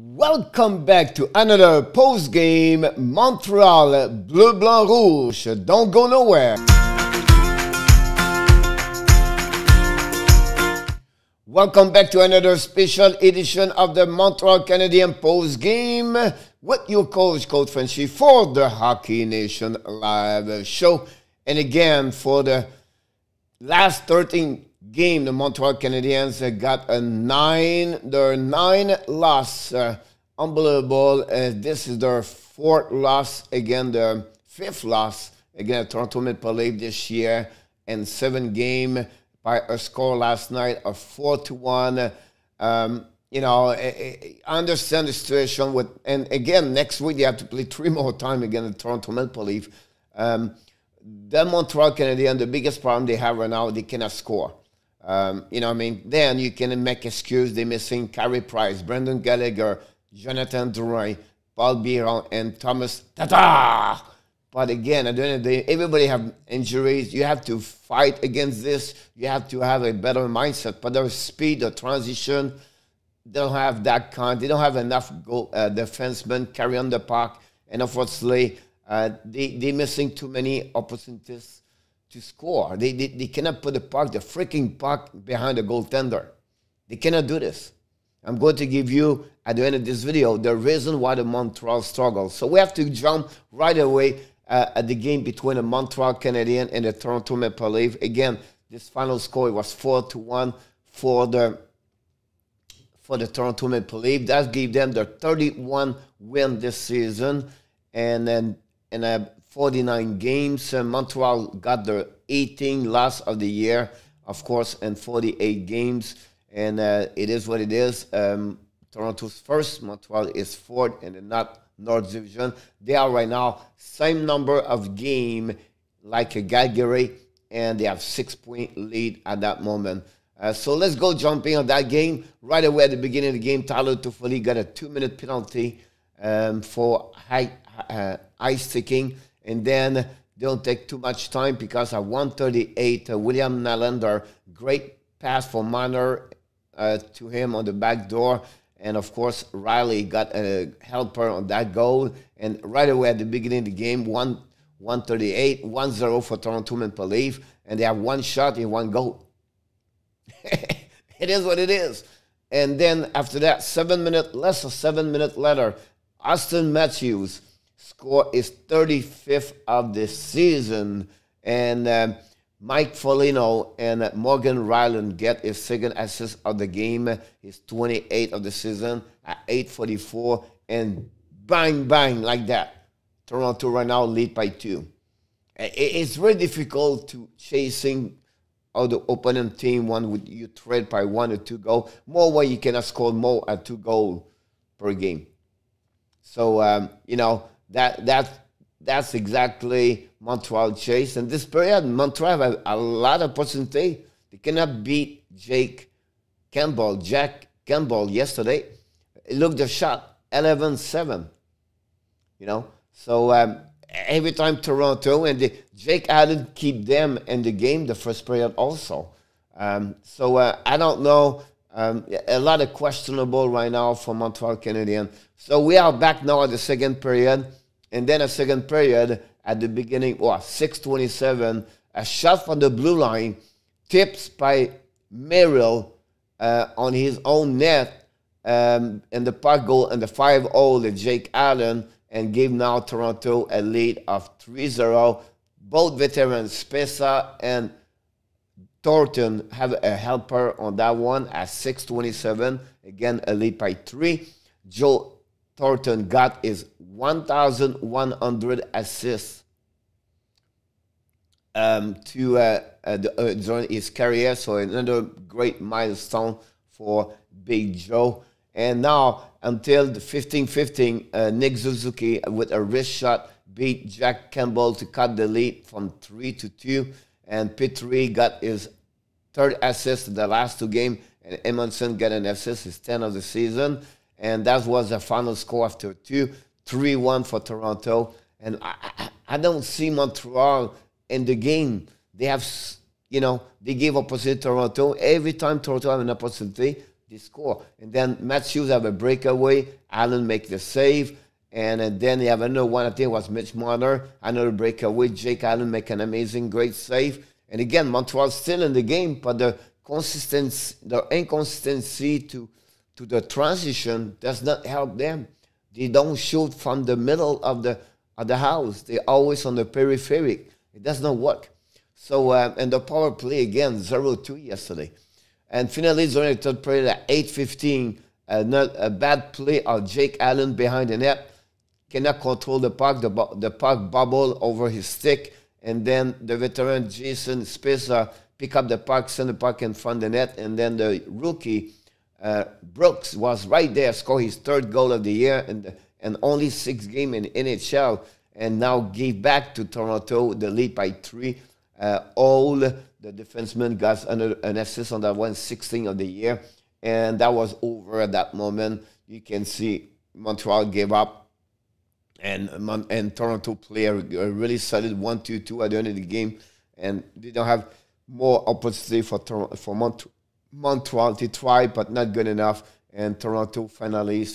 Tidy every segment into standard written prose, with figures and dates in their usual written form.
Welcome back to another post-game Montreal Bleu Blanc Rouge. Don't go nowhere. Welcome back to another special edition of the Montreal Canadiens post-game with your coach, Coach Frenchy, for the Hockey Nation live show. And again, for the last 13 game, the Montreal Canadiens got their 9 loss. Unbelievable. This is their 4th loss, again, the 5th loss against Toronto Maple Leafs this year, and 7 game by a score last night of 4-1. You know, I understand the situation with, and again, next week they have to play 3 more times against the Toronto Maple Leafs. The Montreal Canadiens, the biggest problem they have right now, they cannot score. You know what I mean? Then you can make excuse. They're missing Carey Price, Brendan Gallagher, Jonathan Drouin, Paul Biron, and Thomas Tatar. But again, at the end of the day, everybody have injuries. You have to fight against this. You have to have a better mindset. But their speed, the transition, they don't have that kind. They don't have enough defensemen carry on the puck. And unfortunately, they're missing too many opportunities to score. They cannot put the puck, the freaking puck, behind the goaltender. They cannot do this. I'm going to give you, at the end of this video, the reason why the Montreal struggles. So we have to jump right away at the game between the Montreal Canadiens and the Toronto Maple Leafs. Again, this final score was 4-1 for the Toronto Maple Leafs. That gave them their 31 win this season, and then 49 games. Montreal got their 18th loss of the year, of course, and 48 games. And it is what it is. Toronto's first, Montreal is 4th in the North Division. They are right now same number of game like a Calgary, and they have 6-point lead at that moment. So let's go jumping on that game. Right away at the beginning of the game, Tyler Toffoli got a 2-minute penalty for ice sticking. And then don't take too much time because at 1:38, William Nylander, great pass for Marner to him on the back door. And, of course, Riley got a helper on that goal. And right away at the beginning of the game, 1:38, 1-0 for Toronto Maple Leafs. And they have 1 shot and 1 goal. It is what it is. And then after that, less than 7 minutes later, Auston Matthews score is 35th of the season, and Mike Foligno and Morgan Ryland get his 2nd assist of the game, his 28th of the season at 8:44, and bang, bang, like that. Toronto right now lead by 2. It's very difficult to chasing the opponent team when you trade by 1 or 2 goals. More where you cannot score more at 2 goals per game. So, you know, that's exactly Montreal chase. And this period, Montreal have a lot of opportunity. They cannot beat Jack Campbell yesterday. Look, the shot, 11-7. You know, so every time Toronto and Jake Allen keep them in the game the first period also. So I don't know. A lot of questionable right now for Montreal Canadiens. So we are back now at the 2nd period. And then a 2nd period at the beginning, 6:27, a shot from the blue line, tips by Merrill on his own net, and the puck goal and the 5-0 to Jake Allen, and gave now Toronto a lead of 3-0. Both veterans, Spezza and Thornton, have a helper on that one at 6:27. Again, a lead by 3. Joe Thornton got his 1,100 assists during his career. So another great milestone for Big Joe. And now, until the 15-15, Nick Suzuki with a wrist shot beat Jack Campbell to cut the lead from 3-2. And Petrie got his 3rd assist in the last 2 games. And Emerson got an assist, his 10th of the season. And that was the final score after 2, 3-1 for Toronto. And I don't see Montreal in the game. They have, you know, they gave opportunity to Toronto. Every time Toronto have an opportunity, they score. And then Matthews have a breakaway. Allen make the save. And then they have another one, I think it was Mitch Marner, another breakaway. Jake Allen make an amazing, great save. And again, Montreal still in the game, but the inconsistency to the transition does not help them. They don't shoot from the middle of the house. They're always on the periphery. It does not work. So, and the power play, again, 0-2 yesterday. And finally, during the third period at 8:15, a bad play of Jake Allen behind the net. Cannot control the puck. The puck bubble over his stick. And then the veteran Jason Spezza pick up the puck, send the puck in front of the net. And then the rookie, Brooks, was right there, scored his third goal of the year and only 6 games in NHL. And now gave back to Toronto the lead by 3. All the defensemen got an assist on that one, 16 of the year. And that was over at that moment. You can see Montreal gave up. And Toronto play a really solid 1-2-2 at the end of the game. And they don't have more opportunity for Montreal to try, but not good enough. And Toronto finally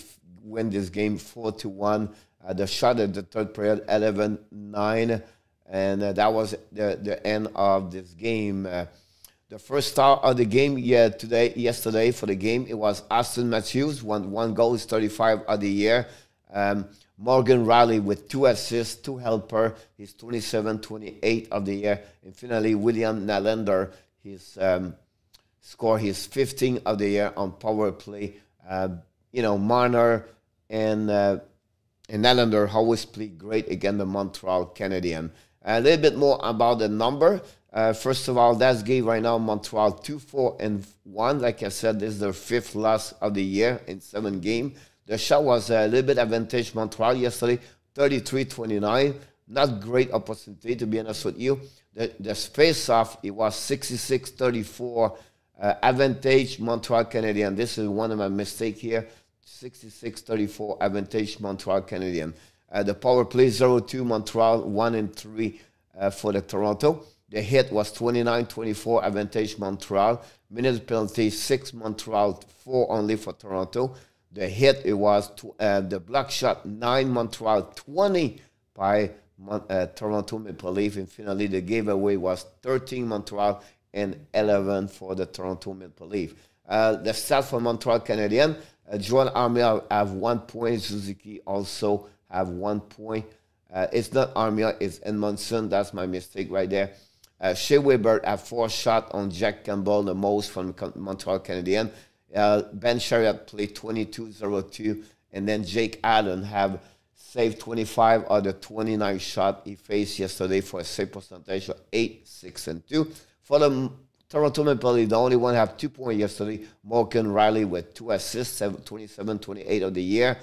win this game 4-1. The shot at the third period, 11-9. And that was the end of this game. The first star of the game yesterday for the game, it was Auston Matthews, one goal, is 35 of the year. Morgan Riley with 2 assists, 2 helper. He's 27-28 of the year. And finally, William Nylander, he's scored his 15 of the year on power play. Marner and Nylander always play great against the Montreal Canadiens. A little bit more about the number. First of all, that's game right now, Montreal 2-4-1. Like I said, this is their 5th loss of the year in 7 games. The shot was a little bit advantage Montreal yesterday, 33-29. Not great opportunity, to be honest with you. The face-off, it was 66-34. Advantage Montreal Canadiens. This is one of my mistakes here. 66-34 advantage Montreal Canadiens. The power play 0-2 Montreal, 1-3 for the Toronto. The hit was 29-24 advantage Montreal. Minute penalty 6 Montreal, 4 only for Toronto. The hit, it was the block shot 9 Montreal, 20 by Toronto Maple Leaf. And finally, the giveaway was 13 Montreal and 11 for the Toronto Maple Leaf. The stat for Montreal Canadiens, Joel Armia have 1 point. Suzuki also have 1 point. It's not Armia, it's Edmondson. That's my mistake right there. Shea Weber have 4 shots on Jack Campbell, the most from Montreal Canadiens. Ben Sherratt played 22-02, and then Jake Allen have saved 25 of the 29 shots he faced yesterday for a save percentage of 8-6-2. For the Toronto Maple Leafs, the only one have 2 points yesterday. Morgan Riley with 2 assists, 27-28 of the year.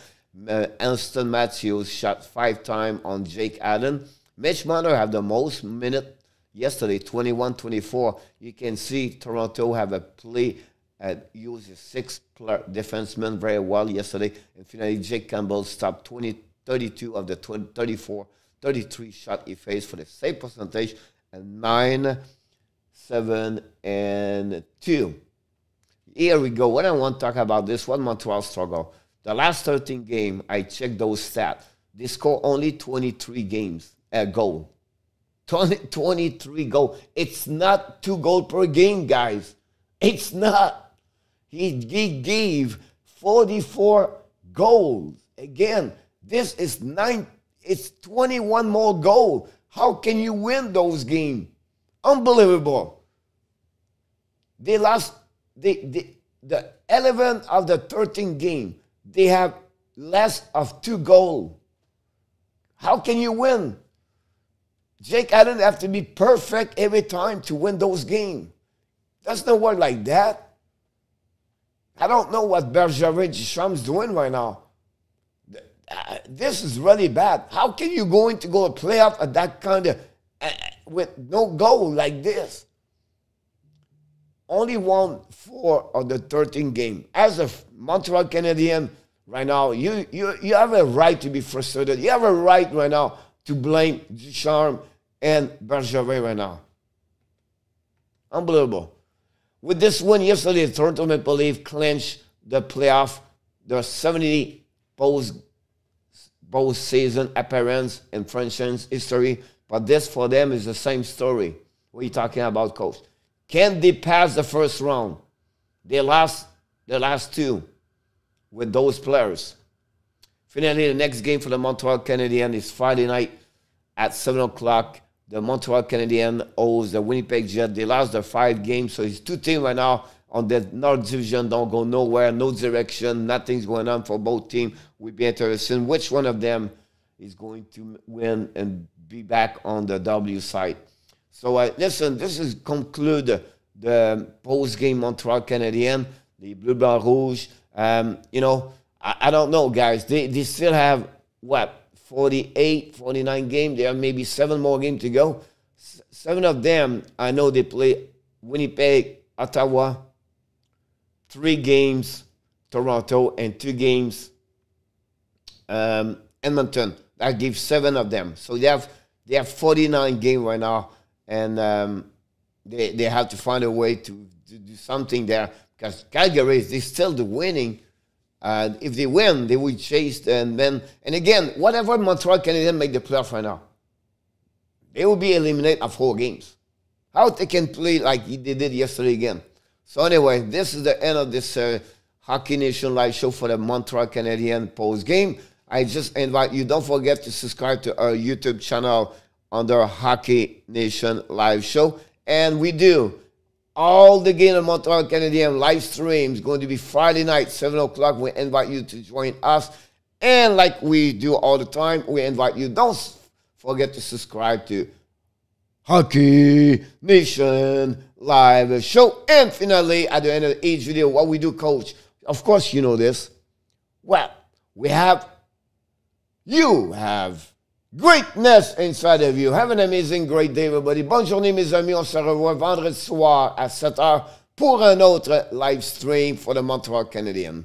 Auston Matthews shot 5 times on Jake Allen. Mitch Marner have the most minute yesterday, 21-24. You can see Toronto have a play. Used his 6 defensemen very well yesterday. And finally, Jake Campbell stopped 32 of the 33 shots he faced for the save percentage, and 9-7-2. Here we go. What I want to talk about this one, Montreal struggle. The last 13 games, I checked those stats. They score only 23 goals. 23 goals. It's not 2 goals per game, guys. It's not. He gave 44 goals. Again, this is it's 21 more goals. How can you win those games? Unbelievable. They lost the 11 of the 13 games. They have less of 2 goals. How can you win? Jake Allen have to be perfect every time to win those games. Does not work like that. I don't know what Bergevin doing right now. This is really bad. How can you go into a playoff at that kind of with no goal like this? Only won 4 of the 13 games. As a Montreal Canadien right now, you have a right to be frustrated. You have a right right now to blame Ducharme and Bergevin right now. Unbelievable. With this win yesterday, Thornton and Jason Spezza clinched the playoff. There are 70 post-season appearance in Frenchy's history, but this for them is the same story. What are you talking about, coach? Can they pass the first round? They lost the last two with those players. Finally, the next game for the Montreal Canadiens is Friday night at 7 o'clock. The Montreal Canadiens hosts the Winnipeg Jets. They lost their 5 games, so it's 2 teams right now on the North Division. Don't go nowhere, no direction, nothing's going on for both teams. We'd be interested in which one of them is going to win and be back on the W side. So listen, this is conclude the post-game Montreal Canadiens, the Bleu Blanc Rouge. You know, I don't know, guys. They still have, what, 48, 49 games. There are maybe 7 more games to go. 7 of them, I know they play Winnipeg, Ottawa, 3 games, Toronto, and 2 games, Edmonton. That gives 7 of them. So they have 49 games right now, and they have to find a way to do something there, because Calgary is still the winning. If they win, they will chase, and again, whatever Montreal Canadiens make the playoff right now, they will be eliminated of 4 games. How they can play like they did yesterday again? So anyway, this is the end of this Hockey Nation live show for the Montreal Canadiens post game. I just invite you, don't forget to subscribe to our YouTube channel under Hockey Nation live show, and we do all the game of Montreal Canadiens live streams going to be Friday night, 7 o'clock. We invite you to join us. And like we do all the time, we invite you, don't forget to subscribe to Hockey Nation live show. And finally, at the end of each video, what we do, coach, of course you know this. Well, you have greatness inside of you. Have an amazing, great day, everybody. Bonne journée, mes amis. On se revoit vendredi soir à 7h pour un autre live stream for the Montreal Canadiens.